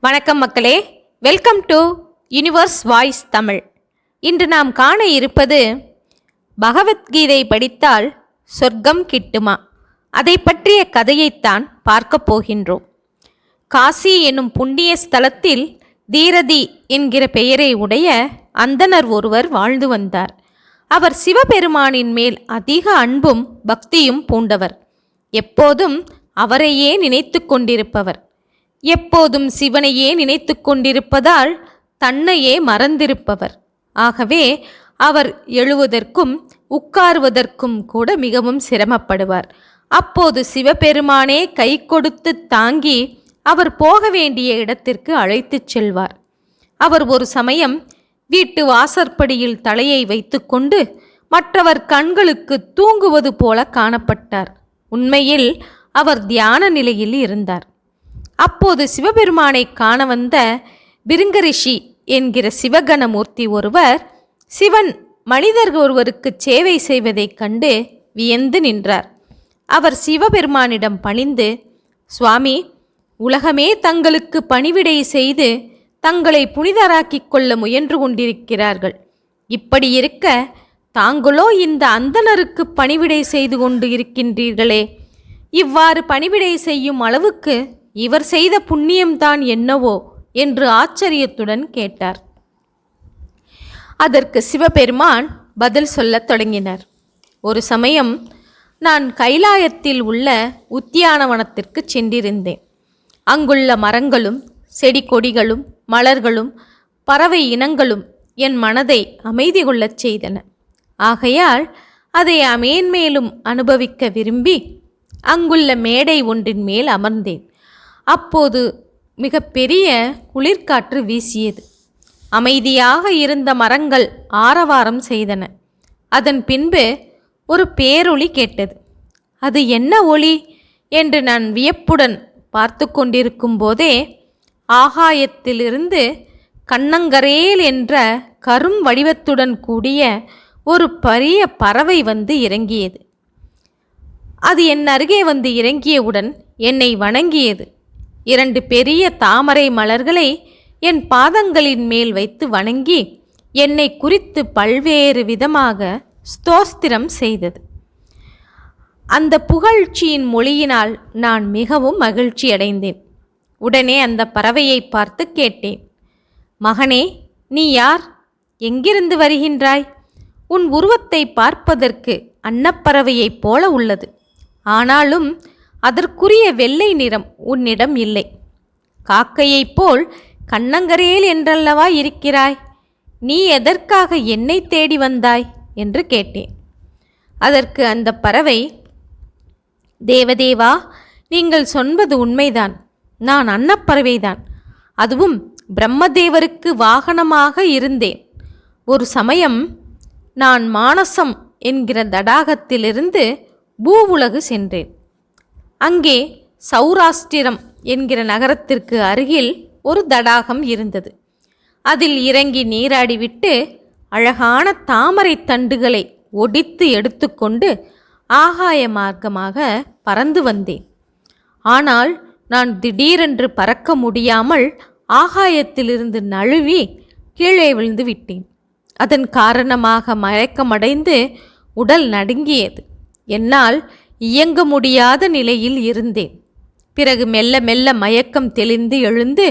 வணக்கம் மக்களே, welcome to universe voice Tamil. இன்று நாம் காண இருப்பது பகவத்கீதை படித்தால் சொர்க்கம் கிட்டுமா, அதை பற்றிய கதையைத்தான் பார்க்க போகின்றோம். காசி என்னும் புண்ணிய ஸ்தலத்தில் தீரதி என்கிற பெயரை உடைய அந்தணர் ஒருவர் வாழ்ந்து வந்தார். அவர் சிவபெருமானின் மேல் அதிக அன்பும் பக்தியும் பூண்டவர். எப்போதும் அவரையே நினைத்து கொண்டிருப்பவர். எப்போதும் சிவனையே நினைத்து கொண்டிருப்பதால் தன்னையே மறந்திருப்பவர். ஆகவே அவர் எழுவதற்கும் உட்காருவதற்கும் கூட மிகவும் சிரமப்படுவார். அப்போது சிவபெருமானே கை கொடுத்து தாங்கி அவர் போக வேண்டிய இடத்திற்கு அழைத்துச் செல்வார். அவர் ஒரு சமயம் வீட்டு வாசற்படியில் தலையை வைத்துக்கொண்டு மற்றவர் கண்களுக்கு தூங்குவது போல காணப்பட்டார். உண்மையில் அவர் தியான நிலையில் இருந்தார். அப்போது சிவபெருமானை காண வந்த பிருங்கரிஷி என்கிற சிவகணமூர்த்தி ஒருவர் சிவன் மனிதர் ஒருவருக்கு சேவை செய்வதைக் கண்டு வியந்து நின்றார். அவர் சிவபெருமானிடம் பணிந்து, சுவாமி, உலகமே தங்களுக்கு பணிவிடை செய்து தங்களை புனிதராக்கிக் கொள்ள முயன்று கொண்டிருக்கிறார்கள். இப்படி இருக்க தாங்களோ இந்த அந்தணருக்கு பணிவிடை செய்து கொண்டு இருக்கின்றீர்களே, இவ்வாறு பணிவிடை செய்யும் அளவுக்கு இவர் செய்த புண்ணியம்தான் என்னவோ என்று ஆச்சரியத்துடன் கேட்டார். அதற்கு சிவபெருமான் பதில் சொல்லத் தொடங்கினார். ஒரு சமயம் நான் கைலாயத்தில் உள்ள உத்தியானவனத்திற்கு சென்றிருந்தேன். அங்குள்ள மரங்களும் செடி கொடிகளும் மலர்களும் பறவை இனங்களும் என் மனதை அமைதி கொள்ளச் செய்தன. ஆகையால் அதை மேன்மேலும் அனுபவிக்க விரும்பி அங்குள்ள மேடை ஒன்றின் மேல் அமர்ந்தேன். அப்போது மிக பெரிய குளிர்காற்று வீசியது. அமைதியாக இருந்த மரங்கள் ஆரவாரம் செய்தன. அதன் பின்பு ஒரு பேரொளி கேட்டது. அது என்ன ஒளி என்று நான் வியப்புடன் பார்த்து கொண்டிருக்கும் போதே ஆகாயத்திலிருந்து கண்ணங்கரேல் என்ற கரும் வடிவத்துடன் கூடிய ஒரு பெரிய பறவை வந்து இறங்கியது. அது என் அருகே வந்து இறங்கியவுடன் என்னை வணங்கியது. 2 பெரிய தாமரை மலர்களை என் பாதங்களின் மேல் வைத்து வணங்கி என்னை குறித்து பல்வேறு விதமாக ஸ்தோத்திரம் செய்தது. அந்த புகழ்ச்சியின் மொழியினால் நான் மிகவும் மகிழ்ச்சி அடைந்தேன். உடனே அந்த பறவையை பார்த்து கேட்டேன், மகனே, நீ யார்? எங்கிருந்து வருகின்றாய்? உன் உருவத்தை பார்ப்பதற்கு அன்னப்பறவையைப் போல உள்ளது. ஆனாலும் அதற்குரிய வெள்ளை நிறம் உன்னிடம் இல்லை. காக்கையைப் போல் கண்ணங்கரேல் என்றல்லவா இருக்கிறாய். நீ எதற்காக என்னை தேடி வந்தாய் என்று கேட்டேன். அதற்கு அந்த பறவை, தேவதேவா, நீங்கள் சொன்பது உண்மைதான். நான் அன்னப்பறவைதான். அதுவும் பிரம்மதேவருக்கு வாகனமாக இருந்தேன். ஒரு சமயம் நான் மானசம் என்கிற தடாகத்திலிருந்து பூவுலகு சென்றேன். அங்கே சௌராஷ்டிரம் என்கிற நகரத்திற்கு அருகில் ஒரு தடாகம் இருந்தது. அதில் இறங்கி நீராடிவிட்டு அழகான தாமரை தண்டுகளை ஒடித்து எடுத்துக்கொண்டு ஆகாய மார்க்கமாக பறந்து வந்தேன். ஆனால் நான் திடீரென்று பறக்க முடியாமல் ஆகாயத்திலிருந்து நழுவி கீழே விழுந்து விட்டேன். அதன் காரணமாக மயக்கமடைந்து உடல் நடுங்கியது. என்னால் இயங்க முடியாத நிலையில் இருந்தேன். பிறகு மெல்ல மெல்ல மயக்கம் தெளிந்து எழுந்து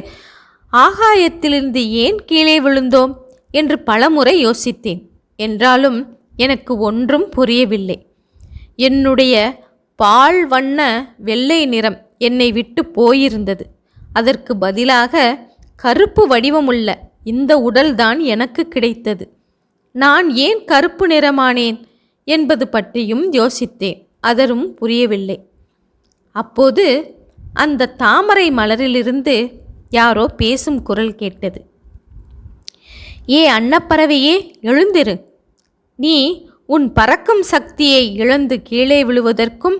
ஆகாயத்திலிருந்து ஏன் கீழே விழுந்தோம் என்று பலமுறை யோசித்தேன். என்றாலும் எனக்கு ஒன்றும் புரியவில்லை. என்னுடைய பால் வண்ண வெள்ளை நிறம் என்னை விட்டு போயிருந்தது. அதற்கு பதிலாக கருப்பு வடிவமுள்ள இந்த உடல்தான் எனக்கு கிடைத்தது. நான் ஏன் கருப்பு நிறமானேன் என்பது பற்றியும் யோசித்தேன். அதரும் புரியவில்லை. அப்போது அந்த தாமரை மலரிலிருந்து யாரோ பேசும் குரல் கேட்டது. ஏ அன்னப்பறவையே, எழுந்திரு. நீ உன் பறக்கும் சக்தியை இழந்து கீழே விழுவதற்கும்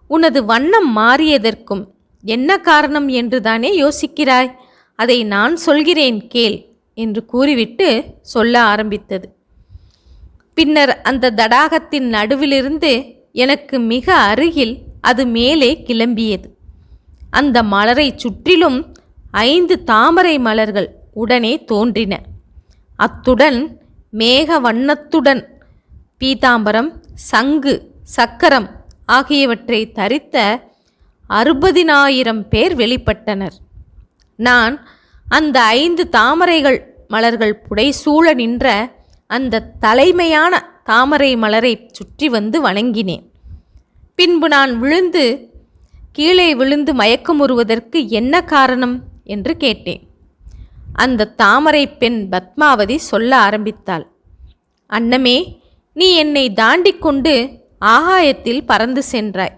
உனது வண்ணம் மாறியதற்கும் என்ன காரணம் என்றுதானே யோசிக்கிறாய்? அதை நான் சொல்கிறேன் கேள் என்று கூறிவிட்டு சொல்ல ஆரம்பித்தது. பின்னர் அந்த தடாகத்தின் நடுவிலிருந்து எனக்கு மிக அருகில் அது மேலே கிளம்பியது. அந்த மலரை சுற்றிலும் 5 தாமரை மலர்கள் உடனே தோன்றின. அத்துடன் மேக வண்ணத்துடன் பீதாம்பரம், சங்கு, சக்கரம் ஆகியவற்றை தரித்த 60,000 பேர் வெளிப்பட்டனர். நான் அந்த 5 தாமரைகள் மலர்கள் புடைசூழ நின்ற அந்த தலைமையான தாமரை மலரை சுற்றி வந்து வணங்கினேன். பின்பு நான் கீழே விழுந்து மயக்கமுறுவதற்கு என்ன காரணம் என்று கேட்டேன். அந்த தாமரை பெண் பத்மாவதி சொல்ல ஆரம்பித்தாள். அன்னமே, நீ என்னை தாண்டிக் கொண்டு ஆகாயத்தில் பறந்து சென்றாய்.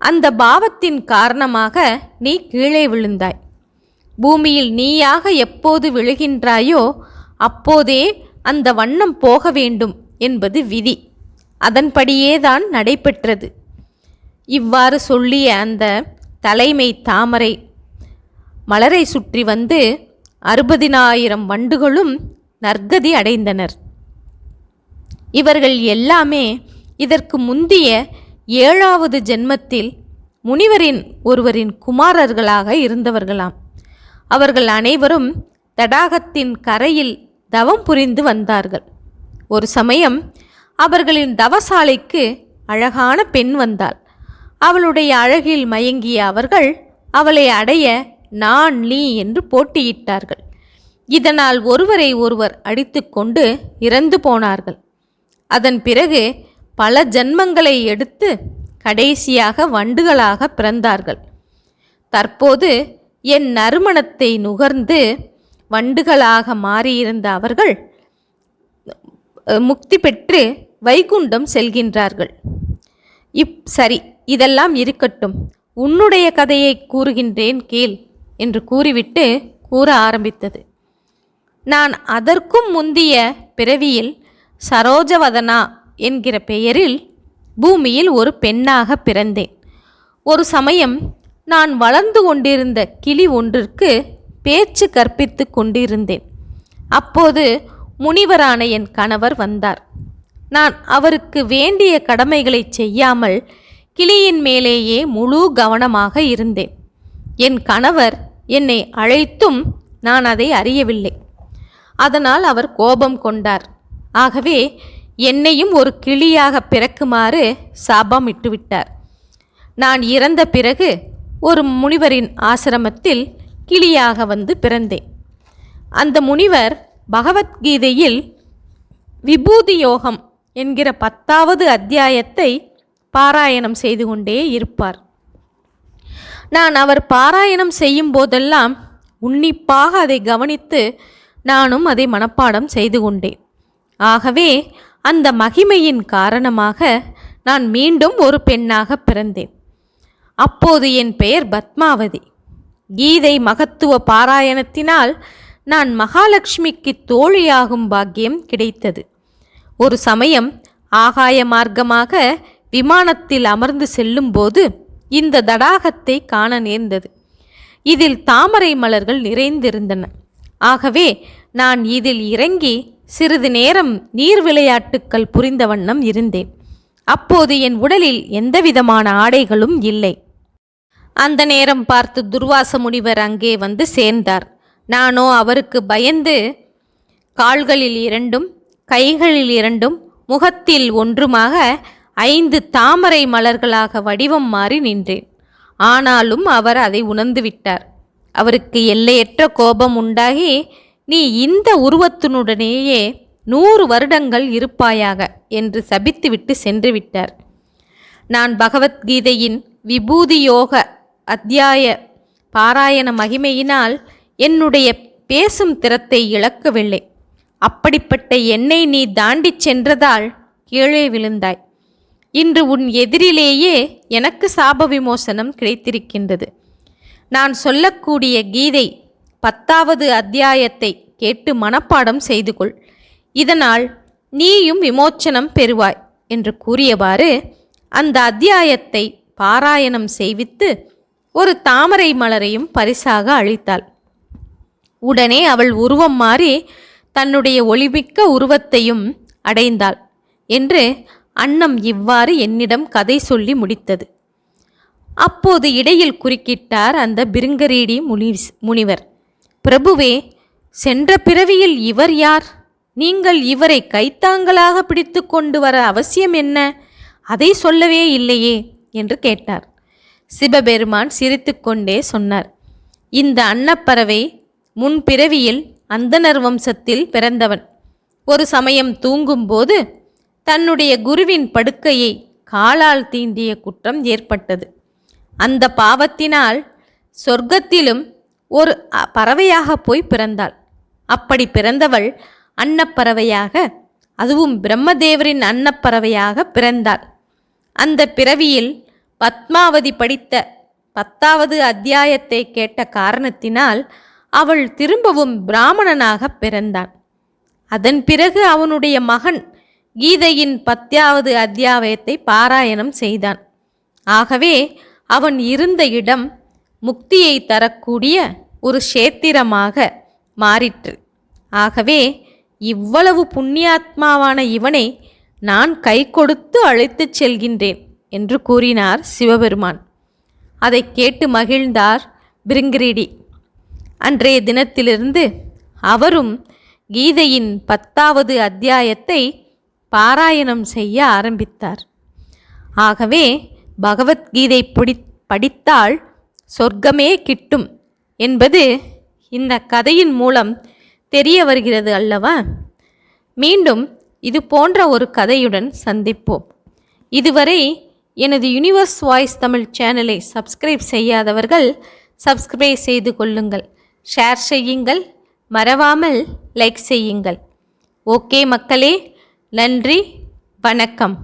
அந்த பாவத்தின் காரணமாக நீ கீழே விழுந்தாய். பூமியில் நீயாக எப்போது விழுகின்றாயோ அப்போதே அந்த வண்ணம் போக வேண்டும் என்பது விதி. அதன்படியேதான் நடைபெற்றது. இவ்வாறு சொல்லிய அந்த தலைமை தாமரை மலரை சுற்றி வந்து 60,000 வண்டுகளும் நற்கதி அடைந்தனர். இவர்கள் எல்லாமே இதற்கு முந்திய 7வது ஜென்மத்தில் முனிவரின் ஒருவரின் குமாரர்களாக இருந்தவர்களாம். அவர்கள் அனைவரும் தடாகத்தின் கரையில் தவம் புரிந்து வந்தார்கள். ஒரு சமயம் அவர்களின் தவசாலைக்கு அழகான பெண் வந்தாள். அவளுடைய அழகில் மயங்கிய அவர்கள் அவளை அடைய நான் நீ என்று போட்டியிட்டார்கள். இதனால் ஒருவரை ஒருவர் அடித்துக்கொண்டு இறந்து போனார்கள். அதன் பிறகு பல ஜன்மங்களை எடுத்து கடைசியாக வண்டுகளாக பிறந்தார்கள். தற்போது என் நறுமணத்தை நுகர்ந்து வண்டுகளாக மாறியிருந்த அவர்கள் முக்தி பெற்று வைகுண்டம் செல்கின்றார்கள். சரி, இதெல்லாம் இருக்கட்டும், உன்னுடைய கதையை கூறுகின்றேன் கேள் என்று கூறிவிட்டு கூற ஆரம்பித்தது. நான் அதற்கும் முந்திய பிறவியில் சரோஜவதனா என்கிற பெயரில் பூமியில் ஒரு பெண்ணாக பிறந்தேன். ஒரு சமயம் நான் வளர்ந்து கொண்டிருந்த கிளி ஒன்றிற்கு பேச்சு கற்பித்து கொண்டிருந்தேன். அப்போது முனிவரான என் கணவர் வந்தார். நான் அவருக்கு வேண்டிய கடமைகளை செய்யாமல் கிளியின் மேலேயே முழு கவனமாக இருந்தேன். என் கணவர் என்னை அழைத்தும் நான் அதை அறியவில்லை. அதனால் அவர் கோபம் கொண்டார். ஆகவே என்னையும் ஒரு கிளியாக பிறக்குமாறு சாபம் இட்டுவிட்டார். நான் இறந்த பிறகு ஒரு முனிவரின் ஆசிரமத்தில் கிளியாக வந்து பிறந்தேன். அந்த முனிவர் பகவத்கீதையில் விபூதி யோகம் என்கிற 10வது அத்தியாயத்தை பாராயணம் செய்து கொண்டே இருப்பார். நான் அவர் பாராயணம் செய்யும் போதெல்லாம் உன்னிப்பாக அதை கவனித்து நானும் அதை மனப்பாடம் செய்து கொண்டேன். ஆகவே அந்த மகிமையின் காரணமாக நான் மீண்டும் ஒரு பெண்ணாக பிறந்தேன். அப்போது என் பெயர் பத்மாவதி. கீதை மகத்துவ பாராயணத்தினால் நான் மகாலட்சுமிக்கு தோழியாகும் பாக்கியம் கிடைத்தது. ஒரு சமயம் ஆகாய மார்க்கமாக விமானத்தில் அமர்ந்து செல்லும்போது இந்த தடாகத்தை காண நேர்ந்தது. இதில் தாமரை மலர்கள் நிறைந்திருந்தன. ஆகவே நான் இதில் இறங்கி சிறிது நேரம் நீர் விளையாட்டுக்கள் புரிந்த வண்ணம் இருந்தேன். அப்போது என் உடலில் எந்தவிதமான ஆடைகளும் இல்லை. அந்த நேரம் பார்த்து துர்வாச முனிவர் அங்கே வந்து சேர்ந்தார். நானோ அவருக்கு பயந்து கால்களில் 2ம் கைகளில் 2ம் முகத்தில் ஒன்றுமாக 5 தாமரை மலர்களாக வடிவம் மாறி நின்றேன். ஆனாலும் அவர் அதை உணர்ந்து விட்டார். அவருக்கு எல்லையற்ற கோபம் உண்டாகி, நீ இந்த உருவத்தினுடனேயே 100 வருடங்கள் இருப்பாயாக என்று சபித்துவிட்டு சென்று விட்டார். நான் பகவத்கீதையின் விபூதி யோக அத்தியாய பாராயண மகிமையினால் என்னுடைய பேசும் திறத்தை இழக்கவில்லை. அப்படிப்பட்ட என்னை நீ தாண்டிச் சென்றதால் கீழே விழுந்தாய். இன்று உன் எதிரிலேயே எனக்கு சாப விமோசனம் கிடைத்திருக்கின்றது. நான் சொல்லக்கூடிய கீதை 10வது அத்தியாயத்தை கேட்டு மனப்பாடம் செய்து கொள். இதனால் நீயும் விமோச்சனம் பெறுவாய் என்று கூறியவாறு அந்த அத்தியாயத்தை பாராயணம் செய்வித்து ஒரு தாமரை மலரையும் பரிசாக அளித்தாள். உடனே அவள் உருவம் மாறி தன்னுடைய ஒளிமிக்க உருவத்தையும் அடைந்தாள் என்று அன்னம் இவ்வாறு என்னிடம் கதை சொல்லி முடித்தது. அப்போது இடையில் குறுக்கிட்டார் அந்த பிருங்கரீடி முனிவர். பிரபுவே, சென்ற பிறவியில் இவர் யார்? நீங்கள் இவரை கைத்தாங்களாக பிடித்து கொண்டு வர அவசியம் என்ன? அதை சொல்லவே இல்லையே என்று கேட்டார். சிவபெருமான் சிரித்துக்கொண்டே சொன்னார், இந்த அன்னப்பறவை முன்பிறவியில் அந்தணர் வம்சத்தில் பிறந்தவன். ஒரு சமயம் தூங்கும்போது தன்னுடைய குருவின் படுக்கையை காலால் தீண்டிய குற்றம் ஏற்பட்டது. அந்த பாவத்தினால் சொர்க்கத்திலும் ஒரு பறவையாக போய் பிறந்தாள். அப்படி பிறந்தவள் அன்னப்பறவையாக, அதுவும் பிரம்மதேவரின் அன்னப்பறவையாக பிறந்தாள். அந்த பிறவியில் பத்மாவதி படித்த 10வது அத்தியாயத்தை கேட்ட காரணத்தினால் அவள் திரும்பவும் பிராமணனாக பிறந்தான். அதன் பிறகு அவனுடைய மகன் கீதையின் 10வது அத்தியாயத்தை பாராயணம் செய்தான். ஆகவே அவன் இருந்த இடம் முக்தியை தரக்கூடிய ஒரு க்ஷேத்திரமாக மாறிற்று. ஆகவே இவ்வளவு புண்ணியாத்மாவான இவனை நான் கை கொடுத்து அழைத்துச் செல்கின்றேன் என்று கூறினார் சிவபெருமான். அதை கேட்டு மகிழ்ந்தார் பிருங்கரீடி. அன்றைய தினத்திலிருந்து அவரும் கீதையின் 10வது அத்தியாயத்தை பாராயணம் செய்ய ஆரம்பித்தார். ஆகவே பகவத்கீதை படித்தால் சொர்க்கமே கிட்டும் என்பது இந்த கதையின் மூலம் தெரிய வருகிறது அல்லவா? மீண்டும் இது போன்ற ஒரு கதையுடன் சந்திப்போம். இதுவரை எனது யூனிவர்ஸ் வாய்ஸ் தமிழ் சேனலை சப்ஸ்கிரைப் செய்யாதவர்கள் சப்ஸ்கிரைப் செய்து கொள்ளுங்கள், ஷேர் செய்யுங்கள், மறவாமல் லைக் செய்யுங்கள். ஓகே மக்களே, நன்றி, வணக்கம்.